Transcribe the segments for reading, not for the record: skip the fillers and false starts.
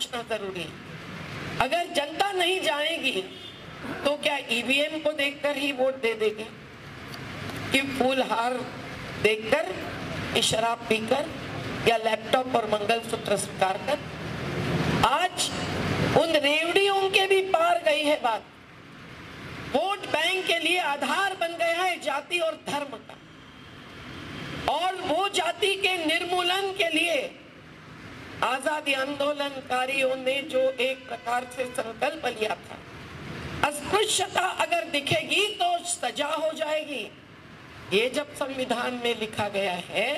पहुंचना जरूरी है। अगर जनता नहीं जाएगी तो क्या ईवीएम को देखकर ही वोट दे देगी कि फूलहार देखकर, कि शराब पीकर, या लैपटॉप और मंगलसूत्र स्वीकार कर? आज उन रेवड़ियों के भी पार गई है बात। वोट बैंक के लिए आधार बन गया है जाति और धर्म का, और वो जाति के निर्मूलन के लिए आजादी आंदोलनकारियों ने जो एक प्रकार से संकल्प लिया था, अस्पृश्यता अगर दिखेगी तो सजा हो जाएगी, ये जब संविधान में लिखा गया है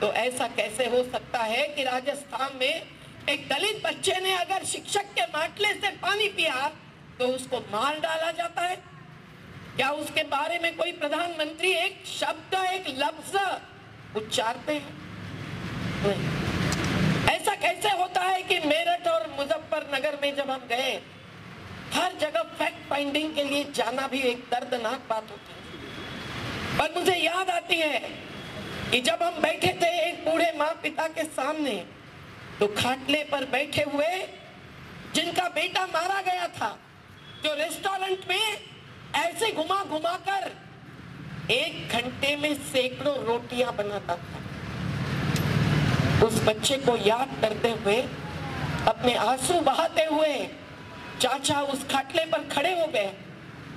तो ऐसा कैसे हो सकता है कि राजस्थान में एक दलित बच्चे ने अगर शिक्षक के बाटले से पानी पिया तो उसको मार डाला जाता है? क्या उसके बारे में कोई प्रधानमंत्री एक शब्द, एक लफ्ज उच्चारते हैं? नहीं। ऐसा कैसे होता है कि मेरठ और मुजफ्फरनगर में जब हम गए, हर जगह फैक्ट फाइंडिंग के लिए जाना भी एक दर्दनाक बात होती है। पर मुझे याद आती है कि जब हम बैठे थे एक बूढ़े माँ पिता के सामने, तो खाटले पर बैठे हुए जिनका बेटा मारा गया था, जो रेस्टोरेंट में ऐसे घुमा घुमा कर 1 घंटे में सैकड़ों रोटियां बनाता था, उस बच्चे को याद करते हुए, अपने आंसू बहाते हुए चाचा उस खाटले पर खड़े हो गए।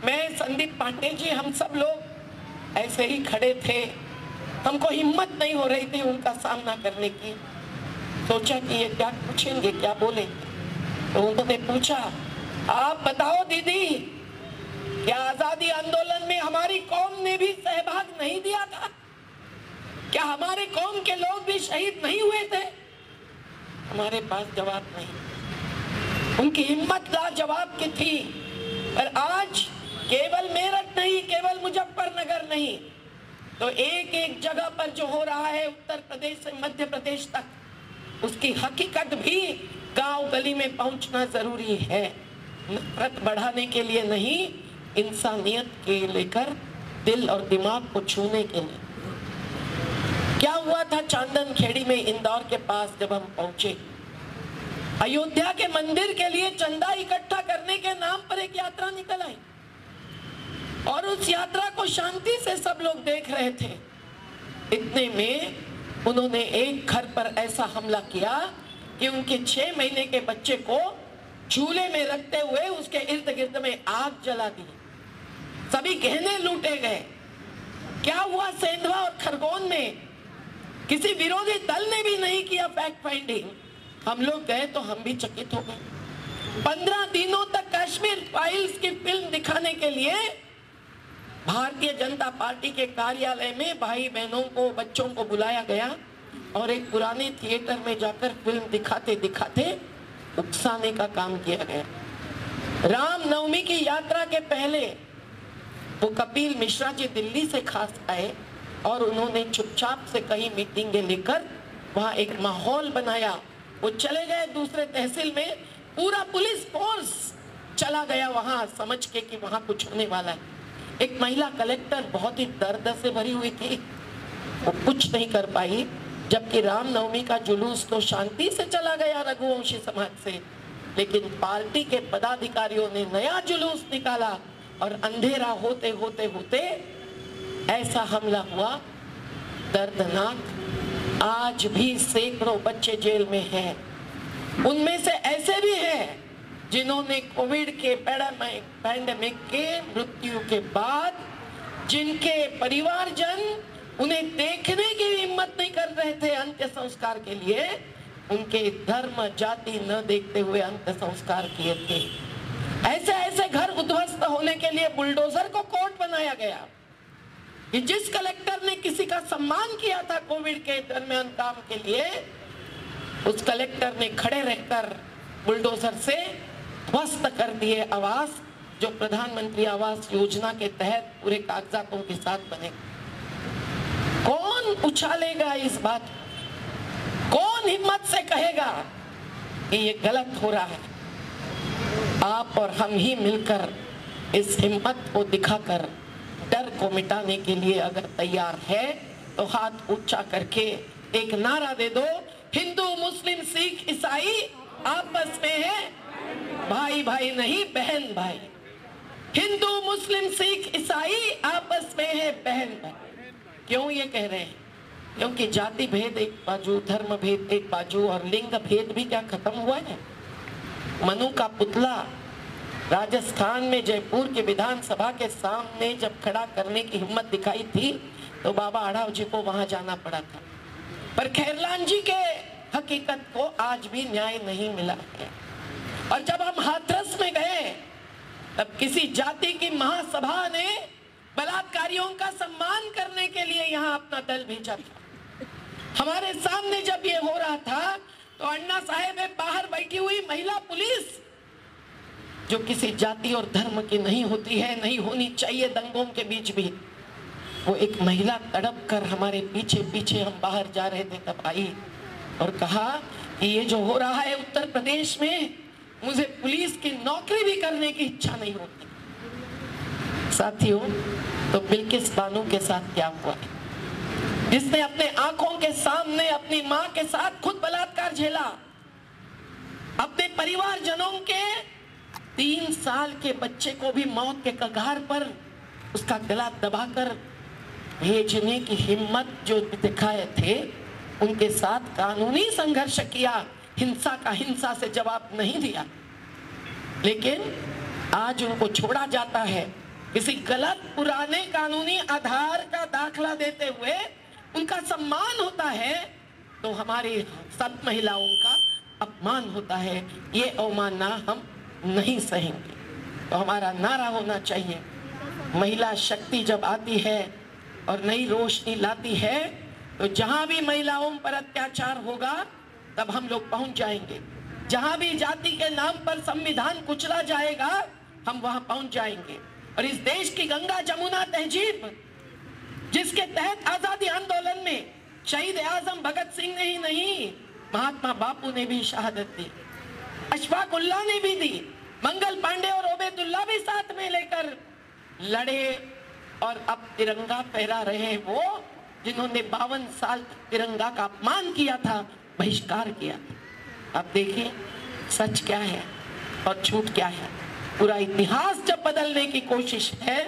मैं, संदीप पांडे जी, हम सब लोग ऐसे ही खड़े थे। हमको हिम्मत नहीं हो रही थी उनका सामना करने की। सोचा कि ये क्या पूछेंगे, क्या बोलेंगे। तो उन्होंने पूछा, आप बताओ दीदी, क्या आजादी आंदोलन में हमारी कौम ने भी सहभाग नहीं दिया था? क्या हमारे कौम के लोग भी शहीद नहीं हुए थे? हमारे पास जवाब नहीं। उनकी हिम्मत लाजवाब की थी। पर आज केवल मेरठ नहीं, केवल मुजफ्फरनगर नहीं, तो एक एक जगह पर जो हो रहा है उत्तर प्रदेश से मध्य प्रदेश तक, उसकी हकीकत भी गांव गली में पहुंचना जरूरी है। नफरत बढ़ाने के लिए नहीं, इंसानियत के लेकर, दिल और दिमाग को छूने के लिए। क्या हुआ था चांदन खेड़ी में, इंदौर के पास जब हम पहुंचे, अयोध्या के मंदिर के लिए चंदा इकट्ठा करने के नाम पर एक यात्रा निकल आई, और उस यात्रा को शांति से सब लोग देख रहे थे। इतने में उन्होंने एक घर पर ऐसा हमला किया कि उनके 6 महीने के बच्चे को झूले में रखते हुए उसके इर्द गिर्द में आग जला दी। सभी गहने लूटे गए। क्या हुआ सेंधवा और खरगोन में? किसी विरोधी दल ने भी नहीं किया फैक्ट फाइंडिंग। हम लोग गए तो हम भी चकित हो गए। 15 दिनों तक कश्मीर फाइल्स की फिल्म दिखाने के लिए भारतीय जनता पार्टी के कार्यालय में भाई बहनों को, बच्चों को बुलाया गया, और एक पुराने थिएटर में जाकर फिल्म दिखाते दिखाते उकसाने का काम किया गया। रामनवमी की यात्रा के पहले वो कपिल मिश्रा जी दिल्ली से खास आए, और उन्होंने चुपचाप से कई मीटिंगें लेकर वहाँ एक माहौल बनाया। वो चले गए दूसरे तहसील में, पूरा पुलिस फोर्स चला गया वहाँ, समझ के कि वहाँ कुछ होने वाला है। एक महिला कलेक्टर बहुत ही दर्द से भरी हुई थी, वो कुछ नहीं कर पाई, जबकि रामनवमी का जुलूस तो शांति से चला गया रघुवंशी समाज से, लेकिन पार्टी के पदाधिकारियों ने नया जुलूस निकाला, और अंधेरा होते होते होते ऐसा हमला हुआ दर्दनाक। आज भी सैकड़ों बच्चे जेल में हैं। उनमें से ऐसे भी हैं जिन्होंने कोविड के पैंडेमिक के मृत्यु के बाद, जिनके परिवारजन उन्हें देखने की हिम्मत नहीं कर रहे थे अंत्य संस्कार के लिए, उनके धर्म जाति न देखते हुए अंत्य संस्कार किए थे। ऐसे ऐसे घर उद्ध्वस्त होने के लिए बुलडोजर को कोर्ट बनाया गया कि जिस कलेक्टर ने किसी का सम्मान किया था कोविड के दरमियान काम के लिए, उस कलेक्टर ने खड़े रहकर बुलडोजर से ध्वस्त कर दिए आवास, जो प्रधानमंत्री आवास योजना के तहत पूरे कागजातों के साथ बने। कौन उछालेगा इस बात? कौन हिम्मत से कहेगा कि ये गलत हो रहा है? आप और हम ही मिलकर इस हिम्मत को दिखाकर डर को मिटाने के लिए अगर तैयार है तो हाथ ऊंचा करके एक नारा दे दो, हिंदू मुस्लिम सिख ईसाई आप पर आपस में है भाई भाई नहीं बहन भाई। हिंदू मुस्लिम सिख ईसाई आपस में है बहन भाई। क्यों ये कह रहे हैं? क्योंकि जाति भेद एक बाजू, धर्म भेद एक बाजू, और लिंग भेद भी क्या खत्म हुआ है? मनु का पुतला राजस्थान में जयपुर के विधानसभा के सामने जब खड़ा करने की हिम्मत दिखाई थी तो बाबा आढ़ाव जी को वहां जाना पड़ा था। पर खैरलान जी के हकीकत को आज भी न्याय नहीं मिला है। और जब हम हाथरस में गए तब किसी जाति की महासभा ने बलात्कारियों का सम्मान करने के लिए यहाँ अपना दल भेजा था। हमारे सामने जब ये हो रहा था तो अन्ना साहेब बाहर बैठी हुई महिला पुलिस, जो किसी जाति और धर्म की नहीं होती है, नहीं होनी चाहिए दंगों के बीच भी, वो एक महिला तड़प कर हमारे पीछे पीछे हम बाहर जा रहे थे तब आई और कहा कि ये जो हो रहा है उत्तर प्रदेश में, मुझे पुलिस की नौकरी भी करने की इच्छा नहीं होती। साथियों, तो बिल्किस बानो के साथ क्या हुआ है? जिसने अपने आंखों के सामने अपनी मां के साथ खुद बलात्कार झेला, अपने परिवारजनों के 3 साल के बच्चे को भी मौत के कगार पर उसका गला दबाकर भेजने की हिम्मत जो दिखाए थे, उनके साथ कानूनी संघर्ष किया, हिंसा का हिंसा से जवाब नहीं दिया। लेकिन आज उनको छोड़ा जाता है किसी गलत पुराने कानूनी आधार का दाखला देते हुए, उनका सम्मान होता है तो हमारी सब महिलाओं का अपमान होता है। ये अवमानना हम नहीं सहेंगे। तो हमारा नारा होना चाहिए, महिला शक्ति जब आती है और नई रोशनी लाती है तो जहां भी महिलाओं पर अत्याचार होगा तब हम लोग पहुंच जाएंगे। जहां भी जाति के नाम पर संविधान कुचला जाएगा हम वहां पहुंच जाएंगे। और इस देश की गंगा जमुना तहजीब, जिसके तहत आजादी आंदोलन में शहीद आजम भगत सिंह ने ही नहीं, महात्मा बापू ने भी शहादत दी, अशफाक उल्लाह ने भी दी, मंगल पांडे और ओबेदुल्ला भी साथ में लेकर लड़े। और अब तिरंगा फहरा रहे हैं वो जिन्होंने 52 साल तिरंगा का अपमान किया था, बहिष्कार किया था। अब देखिए सच क्या है और झूठ क्या है। पूरा इतिहास जब बदलने की कोशिश है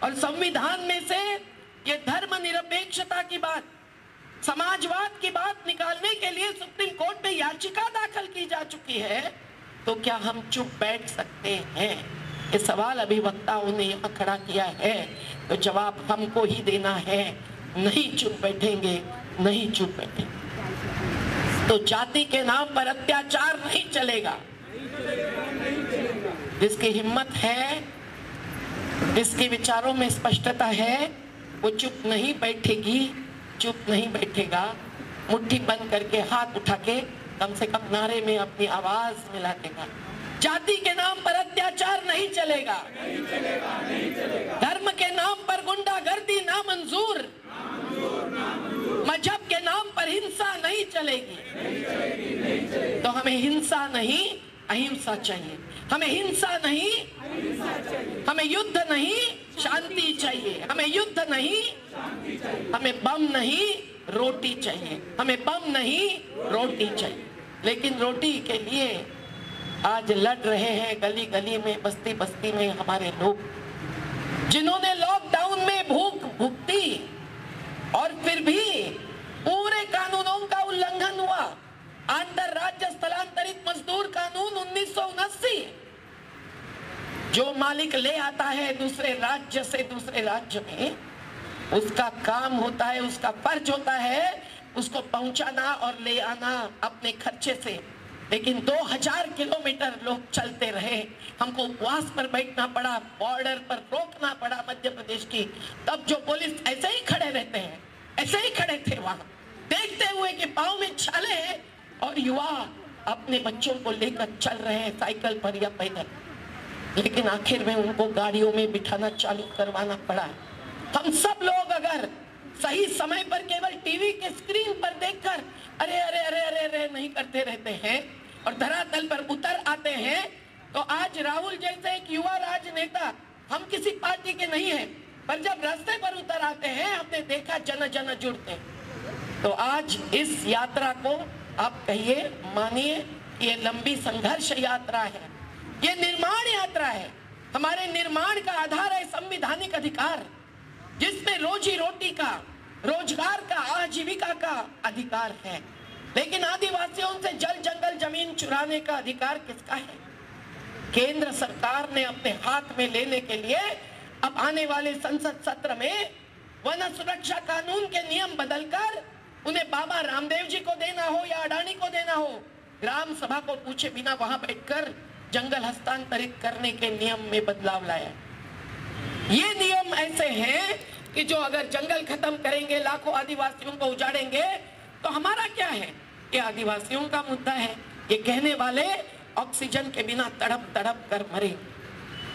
और संविधान में से ये धर्मनिरपेक्षता की बात, समाजवाद की बात निकालने के लिए सुप्रीम कोर्ट में याचिका दाखिल की जा चुकी है, तो क्या हम चुप बैठ सकते हैं? ये सवाल अभिवक्ताओं ने यहाँ खड़ा किया है, तो जवाब हमको ही देना है। नहीं चुप बैठेंगे, नहीं चुप बैठेंगे। तो जाति के नाम पर अत्याचार नहीं चलेगा। जिसकी हिम्मत है, जिसके विचारों में स्पष्टता है, वो चुप नहीं बैठेगी, चुप नहीं बैठेगा। मुट्ठी बंद करके हाथ उठा के कम से कम नारे में अपनी आवाज मिला देगा। जाति के नाम पर अत्याचार नहीं चलेगा, नहीं चलेगा, नहीं चलेगा। धर्म के नाम पर गुंडागर्दी नामंजूर, मजहब के नाम पर हिंसा नहीं चलेगी, नहीं चलेगी, नहीं चलेगी। तो हमें हिंसा नहीं अहिंसा चाहिए, हमें हिंसा नहीं अहिंसा चाहिए, हमें युद्ध नहीं शांति चाहिए, हमें युद्ध नहीं शांति चाहिए, हमें बम नहीं रोटी चाहिए, हमें बम नहीं रोटी चाहिए। लेकिन रोटी के लिए आज लड़ रहे हैं गली गली में, बस्ती बस्ती में हमारे लोग, जिन्होंने लॉकडाउन में भूख भुगती और फिर भी पूरे कानूनों का उल्लंघन हुआ। अंतर राज्य स्थलांतरित मजदूर कानून 1979, जो मालिक ले आता है दूसरे राज्य से दूसरे राज्य में, उसका काम होता है, उसका फर्ज होता है उसको पहुंचाना और ले आना अपने खर्चे से। लेकिन 2000 किलोमीटर लोग चलते रहे, हमको उपवास पर बैठना पड़ा, बॉर्डर पर रोकना पड़ा मध्य प्रदेश की। तब जो पुलिस ऐसे ही खड़े रहते हैं, ऐसे ही खड़े थे वहां, देखते हुए कि पाँव में छाले हैं और युवा अपने बच्चों को लेकर चल रहे हैं साइकिल पर या पैदल। लेकिन आखिर में उनको गाड़ियों में बिठाना चालू करवाना पड़ा। हम सब लोग अगर सही समय पर केवल टीवी के स्क्रीन पर देखकर अरे अरे अरे अरे अरे नहीं करते रहते हैं और धरातल पर उतर आते हैं, तो आज राहुल जैसे एक युवा राजनेता, हम किसी पार्टी के नहीं हैं, पर जब रास्ते पर उतर आते हैं हमने देखा जन जन जुड़ते। तो आज इस यात्रा को आप कहिए, मानिए ये लंबी संघर्ष यात्रा है, ये निर्माण यात्रा है। हमारे निर्माण का आधार है संवैधानिक अधिकार, जिसमें रोजी रोटी का, रोजगार का, आजीविका का अधिकार है। लेकिन आदिवासियों से जल जंगल जमीन चुराने का अधिकार किसका है? केंद्र सरकार ने अपने हाथ में लेने के लिए अब आने वाले संसद सत्र में वन सुरक्षा कानून के नियम बदलकर उन्हें बाबा रामदेव जी को देना हो या अडानी को देना हो, ग्राम सभा को पूछे बिना वहां बैठकर जंगल हस्तांतरित करने के नियम में बदलाव लाया। ये नियम ऐसे हैं कि जो अगर जंगल खत्म करेंगे, लाखों आदिवासियों को उजाड़ेंगे, तो हमारा क्या है? ये आदिवासियों का मुद्दा है। ये कहने वाले ऑक्सीजन के बिना तड़प तड़प कर मरे।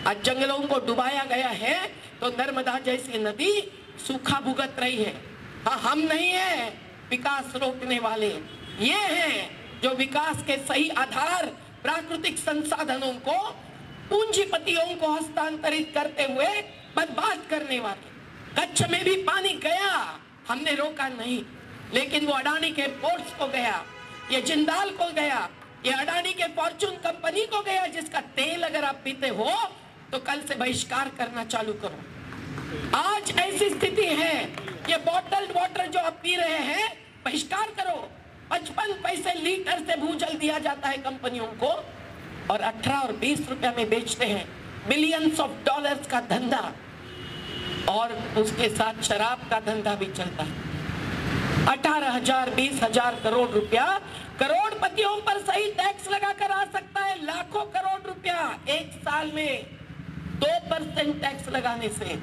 आज जंगलों को डुबाया गया है तो नर्मदा जैसी नदी सूखा भुगत रही है। हाँ, हम नहीं है विकास रोकने वाले, ये हैं जो विकास के सही आधार प्राकृतिक संसाधनों को पूंजीपतियों को हस्तांतरित करते हुए बर्बाद करने वाले। कच्छ में भी पानी गया, हमने रोका नहीं, लेकिन वो अडानी के पोर्ट्स को गया, ये जिंदाल को गया, ये अडानी के फॉर्चून कंपनी को गया, जिसका तेल अगर आप पीते हो तो कल से बहिष्कार करना चालू करो। आज ऐसी स्थिति है, ये बॉटल्ड वाटर जो आप पी रहे हैं बहिष्कार करो। 55 पैसे लीटर से भूजल दिया जाता है कंपनियों को और 18 और 20 रुपया में बेचते हैं। बिलियंस ऑफ डॉलर्स का धंधा, और उसके साथ शराब का धंधा भी चलता है। 18,000 20,000 करोड़ रुपया करोड़पतियों पर सही टैक्स लगाकर आ सकता है। लाखों करोड़ रुपया एक साल में 2% टैक्स लगाने से,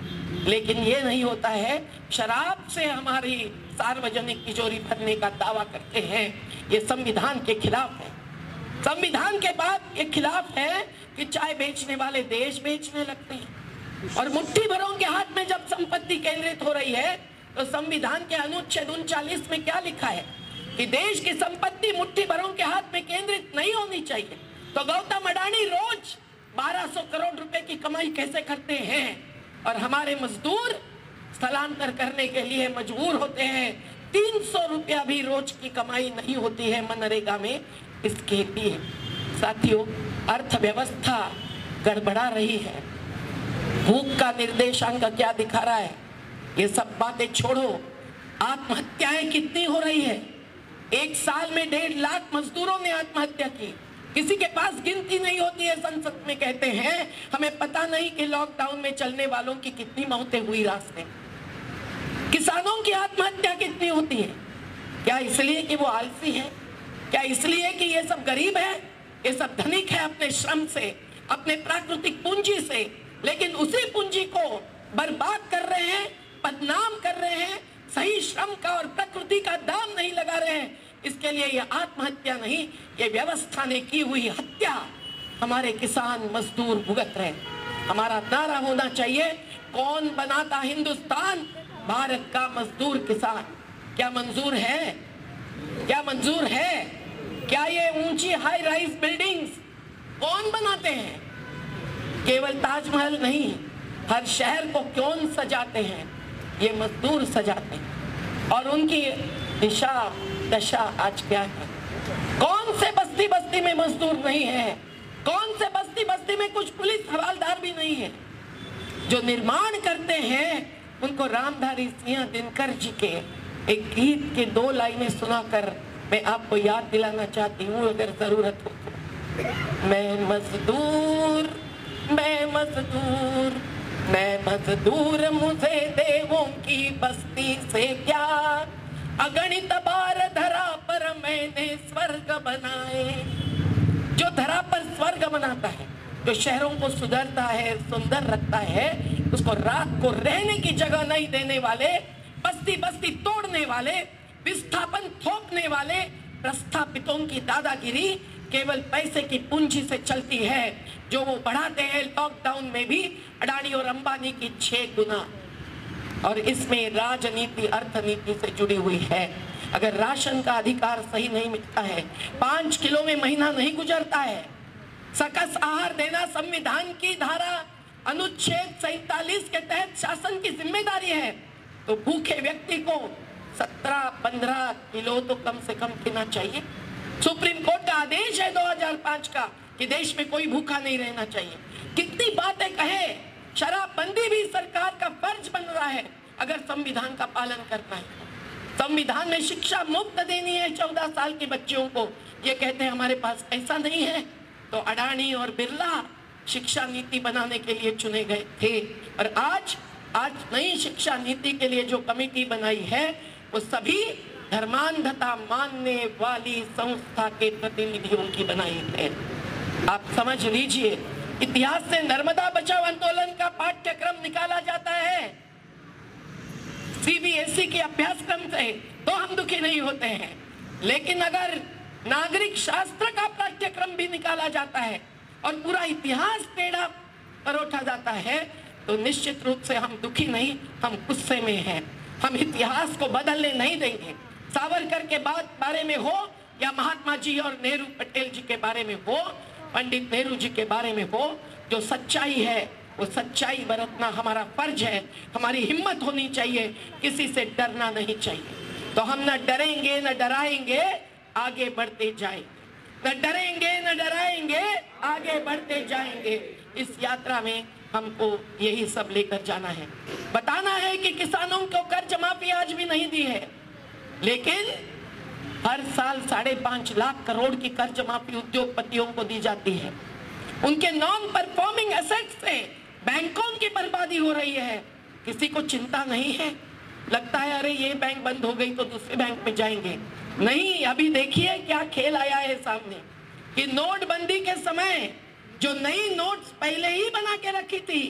लेकिन ये नहीं होता है। शराब से हमारी सार्वजनिक तिजोरी भरने का दावा करते हैं, ये संविधान के खिलाफ है। संविधान के बाद ये खिलाफ है कि चाय बेचने वाले देश बेचने लगते हैं, और मुट्ठी भरों के हाथ में जब संपत्ति केंद्रित हो रही है तो संविधान के अनुच्छेद 39 में क्या लिखा है कि देश की संपत्ति मुट्ठी भरों के हाथ में केंद्रित नहीं होनी चाहिए। तो गौतम अडानी रोज 1200 करोड़ रुपए की कमाई कैसे करते हैं, और हमारे मजदूर स्थलांतर करने के लिए मजबूर होते हैं। 300 रुपया भी रोज की कमाई नहीं होती है मनरेगा में इसके लिए। साथियों, अर्थव्यवस्था गड़बड़ा रही है। भूख का निर्देशांक क्या दिखा रहा है? ये सब बातें छोड़ो, आत्महत्याएं कितनी हो रही है? एक साल में 1.5 लाख मजदूरों ने आत्महत्या की। किसी के पास गिनती नहीं होती है। संसद में कहते हैं हमें पता नहीं कि लॉकडाउन में चलने वालों की कितनी मौतें हुई रास्ते। किसानों की आत्महत्या कितनी होती है? क्या इसलिए कि वो आलसी है? क्या इसलिए कि ये सब गरीब है? ये सब धनिक है अपने श्रम से, अपने प्राकृतिक पूंजी से, लेकिन उसी पूंजी को बर्बाद कर रहे हैं, बदनाम कर रहे हैं, सही श्रम का और प्रकृति का दाम नहीं लगा रहे हैं। इसके लिए ये आत्महत्या नहीं, ये व्यवस्था ने की हुई हत्या हमारे किसान मजदूर भुगत रहे। हमारा नारा होना चाहिए, कौन बनाता हिंदुस्तान? भारत का मजदूर किसान। क्या मंजूर है? क्या मंजूर है? क्या ये ऊंची हाई राइज बिल्डिंग्स कौन बनाते हैं? केवल ताजमहल नहीं, हर शहर को कौन सजाते हैं? ये मजदूर सजाते हैं। और उनकी दिशा दशा आज क्या है? कौन से बस्ती बस्ती में मजदूर नहीं है? कौन से बस्ती बस्ती में कुछ पुलिस हवालदार भी नहीं है? जो निर्माण करते हैं उनको रामधारी सिंह दिनकर जी के एक गीत के 2 लाइनें सुनाकर मैं आपको याद दिलाना चाहती हूँ, अगर जरूरत हो तो। मैं मजदूर, मैं मजदूर, मैं मजदूर, मुझे देवों की बस्ती से क्या, अगणित बार धरा पर मैंने स्वर्ग बनाए। जो धरा पर स्वर्ग बनाता है, जो शहरों को सुधरता है, सुंदर रखता है, उसको रात को रहने की जगह नहीं देने वाले, बस्ती बस्ती तोड़ने वाले, विस्थापन थोपने वाले प्रस्थापितों की दादागिरी केवल पैसे की पूंजी से चलती है, जो वो बढ़ाते हैं लॉकडाउन में भी अडानी और अंबानी की 6 गुना। और इसमें राजनीति अर्थनीति से जुड़ी हुई है। अगर राशन का अधिकार सही नहीं मिलता है, 5 किलो में महीना नहीं गुजरता है, सकस आहार देना संविधान की धारा अनुच्छेद 47 के तहत शासन की जिम्मेदारी है, तो भूखे व्यक्ति को 17-15 किलो तो कम से कम पीना चाहिए। सुप्रीम कोर्ट का आदेश है 2005 का कि देश में कोई भूखा नहीं रहना चाहिए। कितनी बातें कहे, शराबबंदी भी सरकार का फर्ज बन रहा है अगर संविधान का पालन करना है। संविधान में शिक्षा मुफ्त देनी है 14 साल के बच्चों को, ये कहते हैं हमारे पास पैसा नहीं है। तो अडानी और बिरला शिक्षा नीति बनाने के लिए चुने गए थे, और आज नई शिक्षा नीति के लिए जो कमेटी बनाई है वो सभी धर्मांधता मानने वाली संस्था के प्रतिनिधियों की बनाई है। आप समझ लीजिए, इतिहास से नर्मदा बचाओ आंदोलन का पाठ्यक्रम निकाला जाता है सीबीएसई के अभ्यासक्रम से, तो हम दुखी नहीं होते हैं। लेकिन अगर नागरिक शास्त्र का पाठ्यक्रम भी निकाला जाता है और पूरा इतिहास टेढ़ा परोठा जाता है तो निश्चित रूप से हम दुखी नहीं, हम गुस्से में हैं। हम इतिहास को बदलने नहीं देंगे। सावरकर के बारे में हो या महात्मा जी और नेहरू पटेल जी के बारे में हो, पंडित नेहरू जी के बारे में हो, जो सच्चाई है वो सच्चाई बरतना हमारा फर्ज है। हमारी हिम्मत होनी चाहिए, किसी से डरना नहीं चाहिए। तो हम न डरेंगे न डराएंगे, आगे बढ़ते जाएंगे। न डरेंगे न डराएंगे, आगे बढ़ते जाएंगे। इस यात्रा में हमको यही सब लेकर जाना है। बताना है कि किसानों को कर्ज माफी आज भी नहीं दी है, लेकिन हर साल 5.5 लाख करोड़ की कर्ज माफी उद्योगपतियों को दी जाती है। उनके नॉन परफॉर्मिंग एसेट्स से बैंकों की बर्बादी हो रही है, किसी को चिंता नहीं है। लगता है अरे ये बैंक बंद हो गई तो दूसरे बैंक में जाएंगे। नहीं, अभी देखिए क्या खेल आया है सामने कि नोटबंदी के समय जो नई नोट्स पहले ही बना के रखी थी,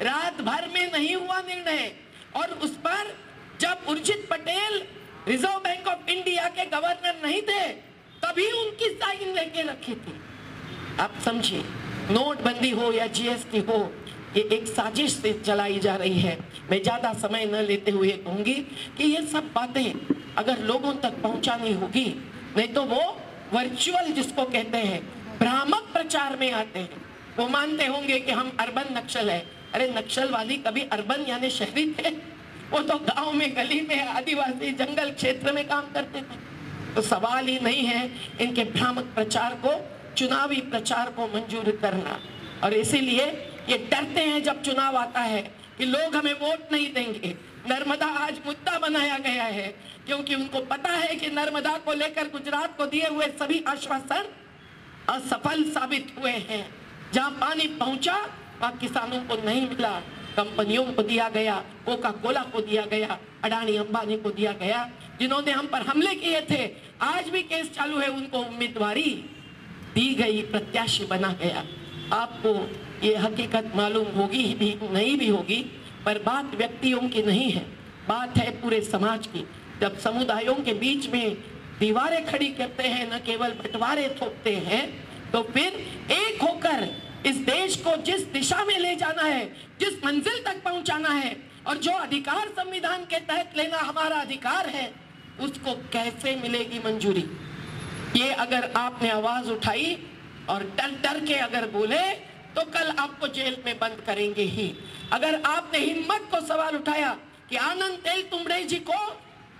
रात भर में नहीं हुआ निर्णय, और उस पर जब Urjit Patel reserve bank of India के गवर्नर नहीं थे तभी उनकी साइन लेके रखी थी। आप समझिए, नोटबंदी हो या जीएसटी हो, ये एक साजिश से चलाई जा रही है। मैं ज्यादा समय न लेते हुए कहूंगी कि ये सब बातें अगर लोगों तक पहुंचानी होगी, नहीं तो वो वर्चुअल जिसको कहते हैं भ्रामक प्रचार में आते हैं। वो मानते होंगे कि हम अर्बन नक्सल है। अरे नक्सलवादी कभी अर्बन यानी शहरी थे? वो तो गांव में, गली में, आदिवासी जंगल क्षेत्र में काम करते थे। तो सवाल ही नहीं है इनके भ्रामक प्रचार को, चुनावी प्रचार को मंजूर करना। और इसीलिए ये डरते हैं जब चुनाव आता है कि लोग हमें वोट नहीं देंगे। नर्मदा आज मुद्दा बनाया गया है क्योंकि उनको पता है कि नर्मदा को लेकर गुजरात को दिए हुए सभी आश्वासन असफल साबित हुए हैं। जहां पानी पहुंचा वहां किसानों को नहीं मिला, कंपनियों को दिया गया, कोका कोला को दिया गया, अडानी अंबानी को दिया गया, जिन्होंने हम पर हमले किए थे। आज भी केस चालू है, उनको उम्मीदवारी दी गई, प्रत्याशी बना गया। आपको ये हकीकत मालूम होगी भी नहीं भी होगी, पर बात व्यक्तियों की नहीं है, बात है पूरे समाज की। जब समुदायों के बीच में दीवारें खड़ी करते हैं, न केवल बंटवारे थोपते हैं, तो फिर एक होकर इस देश को जिस दिशा में ले जाना है, जिस मंजिल तक पहुंचाना है, और जो अधिकार संविधान के तहत लेना हमारा अधिकार है, उसको कैसे मिलेगी मंजूरी? ये अगर आपने आवाज उठाई और डर डर के अगर बोले तो कल आपको जेल में बंद करेंगे ही। अगर आपने हिम्मत को सवाल उठाया कि आनंद तेल तुंबड़े जी को,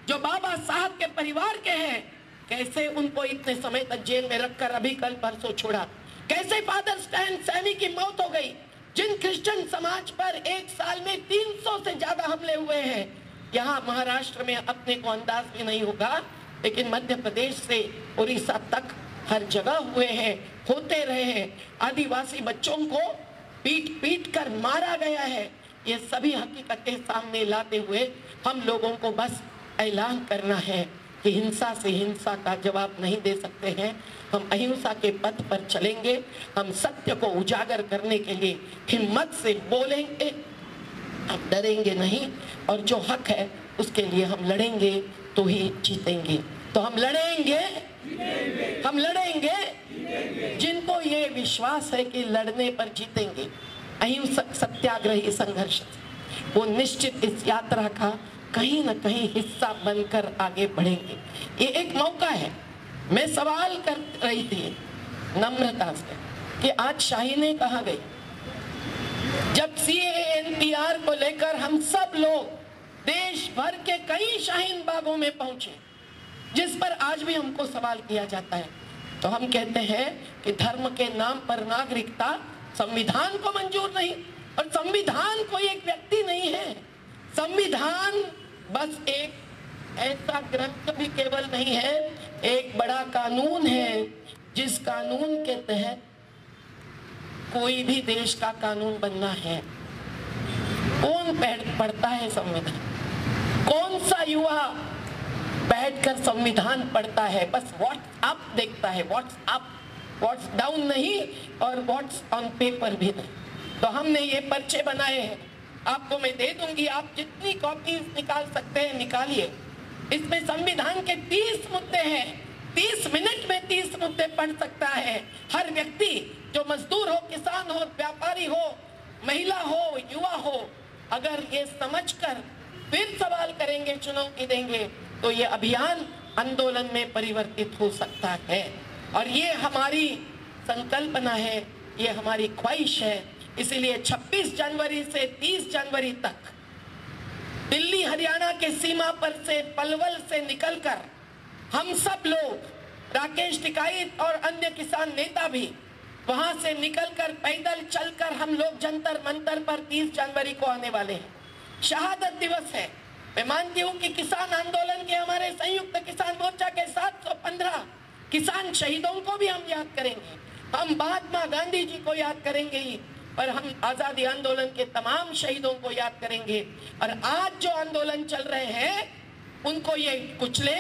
जो बाबा साहब के परिवार के हैं, कैसे उनको इतने समय तक जेल में रखकर अभी कल परसों छोड़ा, कैसे फादर स्टैन सैनी की मौत हो गई, जिन क्रिश्चियन समाज पर एक साल में 300 से ज्यादा हमले हुए हैं। यहाँ महाराष्ट्र में अपने को अंदाज भी नहीं होगा, लेकिन मध्य प्रदेश से उड़ीसा तक हर जगह हुए हैं, होते रहे हैं। आदिवासी बच्चों को पीट पीट कर मारा गया है। ये सभी हकीकतें सामने लाते हुए हम लोगों को बस ऐलान करना है कि हिंसा से हिंसा का जवाब नहीं दे सकते हैं। हम अहिंसा के पथ पर चलेंगे, हम सत्य को उजागर करने के लिए हिम्मत से बोलेंगे, हम डरेंगे नहीं, और जो हक है उसके लिए हम लड़ेंगे तो ही जीतेंगे। तो हम लड़ेंगे, हम लड़ेंगे जिनको ये विश्वास है कि लड़ने पर जीतेंगे। अहिंसक सत्याग्रही संघर्ष, वो निश्चित इस यात्रा का कहीं न कहीं हिस्सा बनकर आगे बढ़ेंगे। ये एक मौका है। मैं सवाल कर रही थी नम्रता से कि आज शाहीनें कहाँ गई? जब CAA-NPR को लेकर हम सब लोग देश भर के कई शाहीन बागों में पहुंचे, जिस पर आज भी हमको सवाल किया जाता है तो हम कहते हैं कि धर्म के नाम पर नागरिकता संविधान को मंजूर नहीं। और संविधान कोई एक व्यक्ति नहीं है, संविधान बस एक ऐसा ग्रंथ भी केवल नहीं है, एक बड़ा कानून है, जिस कानून के तहत कोई भी देश का कानून बनना है। कौन पढ़ता है संविधान? कौन सा युवा बैठकर संविधान पढ़ता है? बस व्हाट्सअप देखता है, व्हाट्सअप, व्हाट्स डाउन नहीं और व्हाट्स ऑन पेपर भी नहीं। तो हमने ये पर्चे बनाए हैं, आपको मैं दे दूंगी, आप जितनी कॉपीज निकाल सकते हैं निकालिए। इसमें संविधान के 30 मुद्दे हैं, 30 मिनट में 30 मुद्दे पढ़ सकता है हर व्यक्ति, जो मजदूर हो, किसान हो, व्यापारी हो, महिला हो, युवा हो। अगर ये समझकर फिर सवाल करेंगे, चुनौती देंगे, तो ये अभियान आंदोलन में परिवर्तित हो सकता है। और ये हमारी संकल्पना है, ये हमारी ख्वाहिश है। इसीलिए 26 जनवरी से 30 जनवरी तक दिल्ली हरियाणा के सीमा पर से, पलवल से निकलकर हम सब लोग, राकेश टिकाईत और अन्य किसान नेता भी, वहां से निकलकर पैदल चलकर हम लोग जंतर मंतर पर 30 जनवरी को आने वाले हैं। शहादत दिवस है। मैं मानती हूँ कि किसान आंदोलन के हमारे संयुक्त किसान मोर्चा के 715 किसान शहीदों को भी हम याद करेंगे। हम महात्मा गांधी जी को याद करेंगे ही, पर हम आजादी आंदोलन के तमाम शहीदों को याद करेंगे। और आज जो आंदोलन चल रहे हैं उनको ये कुचले,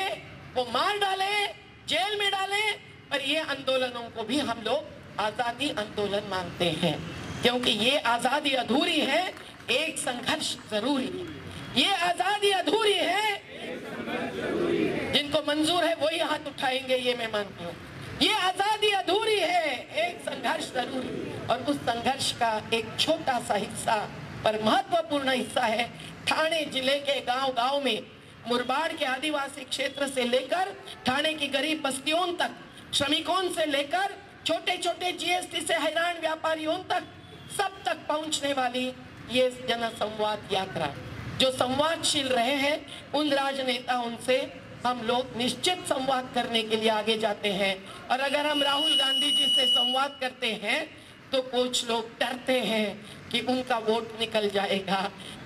वो मार डाले, जेल में डाले, पर ये आंदोलनों को भी हम लोग आजादी आंदोलन मानते हैं, क्योंकि ये आजादी अधूरी है, एक संघर्ष जरूरी है। ये आजादी अधूरी है, जिनको मंजूर है वही हाथ उठाएंगे, ये मैं मानती हूँ। ये आजादी अधूरी है, एक संघर्ष जरूरी। और उस संघर्ष का एक छोटा सा हिस्सा पर महत्वपूर्ण हिस्सा है ठाणे जिले के गांव-गांव में, मुरबाड़ के आदिवासी क्षेत्र से लेकर ठाणे की गरीब बस्तियों तक, श्रमिकों से लेकर छोटे छोटे जीएसटी से हैरान व्यापारियों तक, सब तक पहुंचने वाली ये जन संवाद यात्रा, जो संवादशील रहे हैं, उन राजनेताओं से हम लोग निश्चित संवाद करने के लिए आगे जाते हैं। और अगर हम राहुल गांधी जी से संवाद करते हैं तो कुछ लोग डरते हैं कि उनका वोट निकल जाएगा,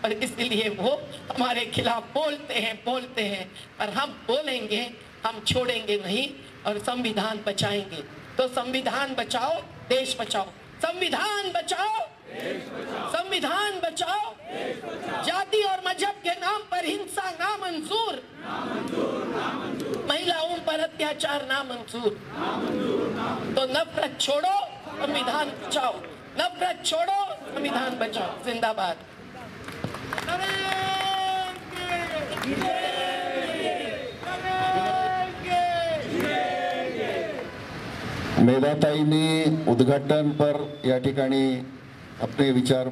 और इसलिए वो हमारे खिलाफ बोलते हैं, पर हम बोलेंगे, हम छोड़ेंगे नहीं और संविधान बचाएंगे। तो संविधान बचाओ, देश बचाओ, संविधान बचाओ, संविधान बचाओ, जाति और मजहब के नाम पर हिंसा ना मंजूर, महिलाओं पर अत्याचार ना मंजूर। तो नफरत छोड़ो, संविधान बचाओ, नफरत छोड़ो, संविधान बचाओ। जिंदाबाद। मेधाताईंनी उद्घाटन पर या ठिकाणी अपने विचार